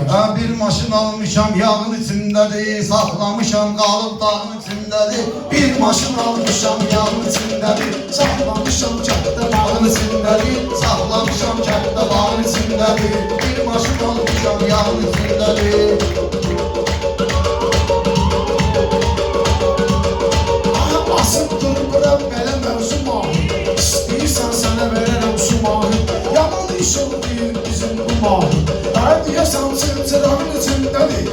Bir maşın almışam yağın içindedir, saklamışam kalıp dağın içindedir. Bir maşın almışam yağın içindedir, saklamışam kətdə dağın içindedir. Saklamışam kətdə dağın içindedir. Bir maşın almışam yağın içindedir. Basıb durmuram belə mövzu mahi, İstəyirsən sənə verərəm şu mahi. Yaman iş olmayır bizim bu mahi. Deyəsən çırçırağın içindədir,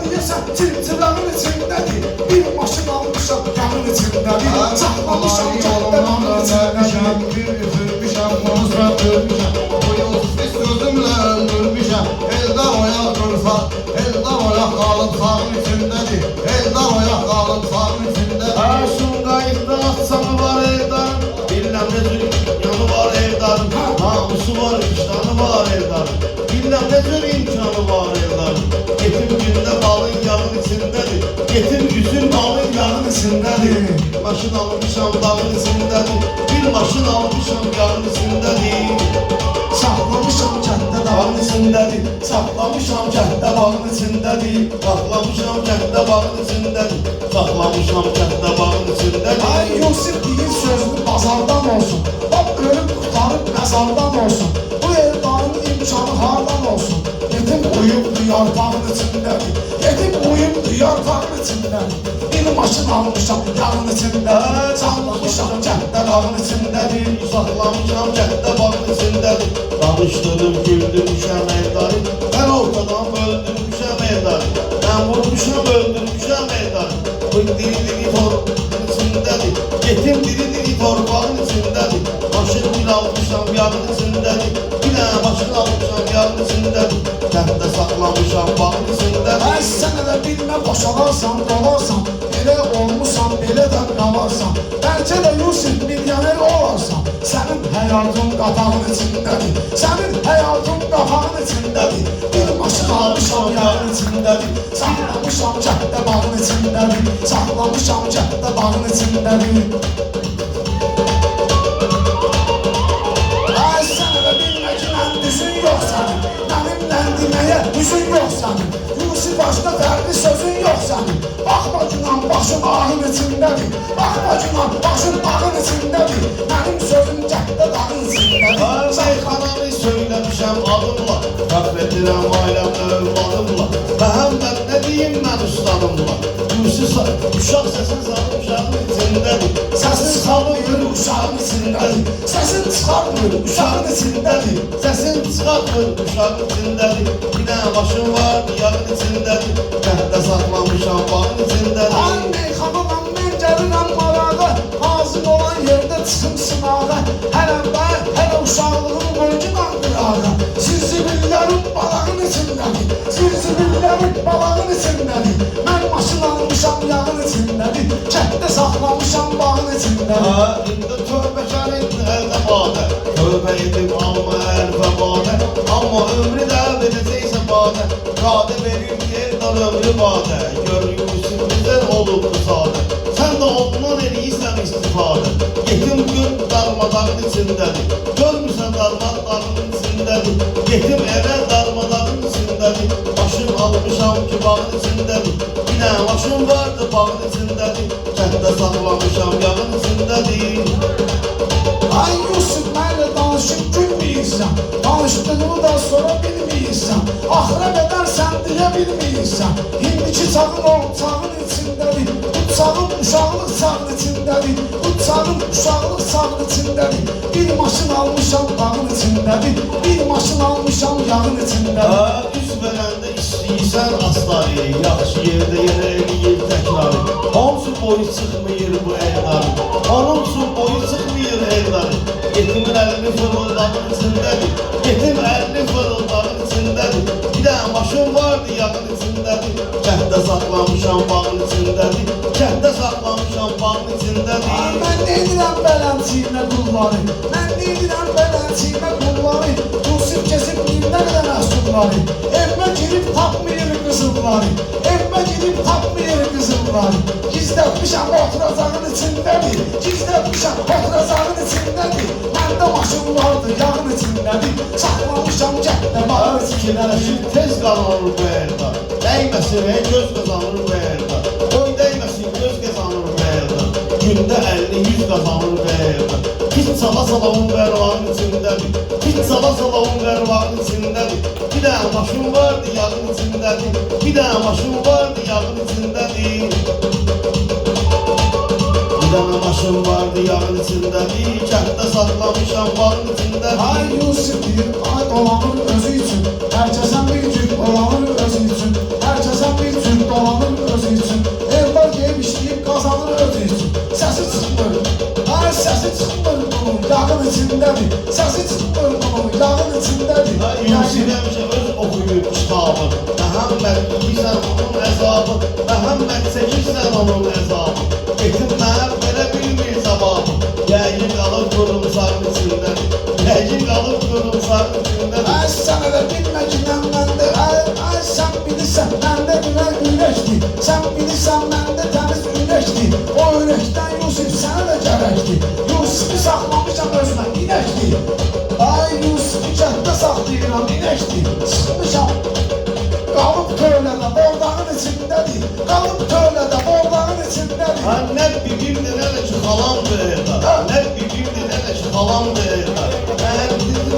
deyəsən çırçırağın içindədir. Bir maşın almışam yağın içindədir, saxlamışam kətdə dağın içindədir. Bir üzülmüşəm, muzrat ölmüşəm, bu yolsuz sözümlə öldürmüşəm. Eldə oya dursa, eldə oya qalıb sağın içindədir. Eldə oya qalıb sağın içindədir. Sungayda aksanı var Evdar'ın, bilmem ne tür yanı var Evdar'ın, namusu var, vicdanı var Evdar'ın, bilmem ne tür imkanı var Evdar'ın. Yetim günde balın yağın içindedir, yetim yüzün balın yağın içindedir. Maşın almışam dağın içindedir, bir maşın almışam yağın içindedir. Saxlamışam kətdə Dağın içindedir, saklamışam kətdə bağın içindedir, saklamışam kətdə bağın içindedir, saklamışam kətdə bağın içindedir. Ay Yusuf deyir sözlü bazardan olsun, bak ölüp kurtarıp mezardan olsun. Bu Evdar'ın imkanı hardan olsun. Yetim uyup duyar dağın içindedir, yetim uyup duyar dağın içindedir. Bir maşın almışam yağın içinde, saklamışam kətdə dağın içindedir. Saklamışam kətdə bağın içindedir, danışdırıb güldürmüşəm Evdar'ı, ben ortadan öldürmüşəm Evdar'ı, ben vurmuşam öldürmüşəm Evdar'ı. Bu diri torpağın içindedir, yetim diri torpağın içindedir. Başın bir almışam yağın içindedir, bir dənə başın almışam yağın içindedir. Kətdə saklamışam bağın içindedir. Ay sen elə bilmə boşalarsan, dolarsan, belə olmusan, belə də qalarsan. Bəlkə də Yusuf milyoner olarsan. Sənin həyatın qatağın içindədir, sənin həyatın qatağın içindədir. Bir maşın almışam yağın içindədir, saxlamışam kətdə bağın içindədir, saxlamışam kətdə bağın içindədir. Ay sən elə bilmə ki, mən düzün yox sənin, mənimlə deməyə düzün yox sənin. Yusuf başda fərqli sözün yox sənin. Baxma günan başın ahın içindədir, baxma günan başın ağın içindədir. Mənim sözüm kətdə dağın içindədir. Meyxananı söyləmişəm adımla, fəxr edirəm ailəmlə, övladımla. Məhəmməd nə deyim mən ustadımla. Yusuf uşaq səsin salıb uşağın içindədir, Səsin salmır uşağın içindədir, səsin çıxarmır uşağın içindədir. səsin çıxartmır uşağın içindədir. Bir dənə başım var yağın içindədir, kətdə saxlamışam bağın içindədir. Ay meyxanadan mən gəlirəm marağa, lazım olan yerdə çıxım sınağa. Hələ uşaqlığın boyundan qırağa. Zirzibillərin balağın içindədir, zirzibillərin balağın içindədir. Mən maşın almışam yağın içindədir, kətdə saxlamışam bağın içindədir. İndi tövbəkar etdi əldə badə, tövbə edib alma əlfə badə. Amma ömrü də verəcəksə badə, qadə verir yerdən ömrü badə. Gör Yusuf bizdən olubdu sadə, sən də ondan eləyirsən istifadə. Yetim gün darmadağın içindədir, görmürsən darmadağın içindədir. Yetim evə darmadağın içindədir, başım almışam ki bağın içindədir. Bir dənə başım vardı bağın içindədir, kətdə saxlamışam yağın içindədir. Ay Yusuf mənlə danışıb gülməyirsən, danışdığımı da sonra bilməyirsən. Axıra qədər sən deyə bilməyirsən. İndiki çağın o çağın içindədir, bu çağın uşaqlıq çağın içindədir, bu çağın uşaqlıq çağın içindədir. Bir maşın almışam dağın içindədir, bir maşın almışam yağın içindədir. Üz verəndə istəyirsən astarı, yaxşı yerdə yerə eləyir təkrarı. Hansı boyu çıxmıyır bu Evdar'ın, onun üçün boyu çıxmıyır Evdar'ın. Yetimin əlini fırıldağın içindədir, yetim əlini fırıldağın içindədir. Bir dənə maşın vardı yağın içindədir, kətdə saxlamışam bağın içindədir, kətdə saxlamışam bağın içindədir. Mən nə edirəm bələnçiyimə qulları, mən nə edirəm bələnçiyimə qulları. Yusuf kesib nə qədər məhsulları, evmə girib tapmayır qızılları, evmə girib tapmayır qızılları. Gizlətmişəm oturacağın içindədir, gizlətmişəm oturacağın içindədir. Məndə maşın maşın vardı yağın içindədir. Saxlamışam cəhddə bağın içindədir. Tez qazanır bu yerdə. Dəyməsin və göz qazanır bu yerdə. Qoy dəyməsin göz qazanır bu yerdə. Gündə 50-100 qazanır bu yerdə. Hiç sala un qərvağın içindədir. Hiç sala un qərvağın içindədir. Bir dənə maşın vardı yağın içindədir. Bir dənə maşın vardı yağın içindədir. Bir dənə maşın vardı yağın içindədir. Kənddə saxlamışam bağın içindədir. Ay Yusuf deyir, ay dolanır özü üçün. Herkesin bir cür dolanır özü üçün. Herkesin bir cür dolanır özü üçün. Evler geyib işleyip kazanır özü üçün. Sesi çıkmır, ay sesi çıkmır bunun yağın içindədir. Sesi çıkmır bunun yağın içindədir. Yusuf həmişə öz oxuyur kitabı. Məhəmməd yiyirsən onun əzabı. Məhəmməd çəkirsən onun əzabı. Yetimlər verə bilmir cavabı. Yəqin qalıb qurumsarın içindədir. Yəqin qalıb qurumsarın içindədir. Ay sen öyle bilme ki məndə. Ay sen bilirsən məndə bilən ürəkdir. Sen bilirsən məndə təmiz ürəkdir. O ürəkdən Yusuf sənə də gərəkdir. Yusufu saxlamışam özümə inəkdir. Ay Yusufu kənddə saxlayıram inəkdir. Sıxmışam. Qalıb tövlədə bordağın içindədir. Qalıb tövlədə bordağın içindədir. Nə bibimdir, nə də ki xalamdır evdə. Nə bibimdir, nə də ki xalamdır evdə. Mən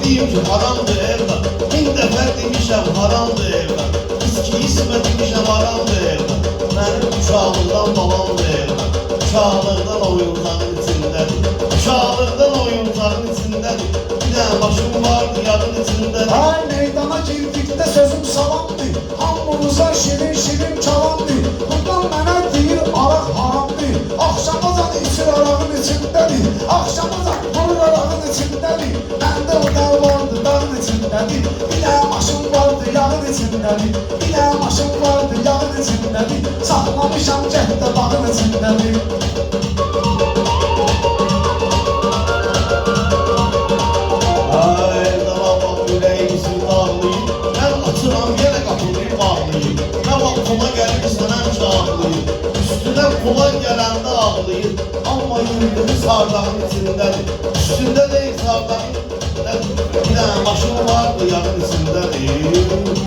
deyim ki haramdır evdə. Min dəfə demişəm haramdır evdə. İski ismə demişəm haramdır evdə. Mənim uşaqlıqdan balamdır evdə. Uşaqlıqdan oyuncağın içindədir. Uşaqlıqdan oyuncağın içindədir. Bir dənə başım vardı yağın içindədir. Ay meydana girdikdə sözüm salamdır. Hamımıza şirin şirin çalandır. Bundan mənə deyir araq haramdır. Axşamacan içir arağın içindədir. Axşamacan vurur arağın içindədir. Məndə o da vardı dağın içindədir. Bir dənə maşın vardı yağın içindədir. Bir dənə maşın vardı yağın içindədir. Saxlamışam cəhdə bağın içindədir. Ay dala bax ürəyimizi dağlayır. Mən açıram yenə qapını bağlayır. Nə vaxt pula gəlirsən həmişə ağlayır. Üstünə pula gələndə ağlayır. Amma yürüdüğü sardağın içindədir. Üstündə deyil sardağın içindədir. Bir dənə maşın vardı yağın içindədir.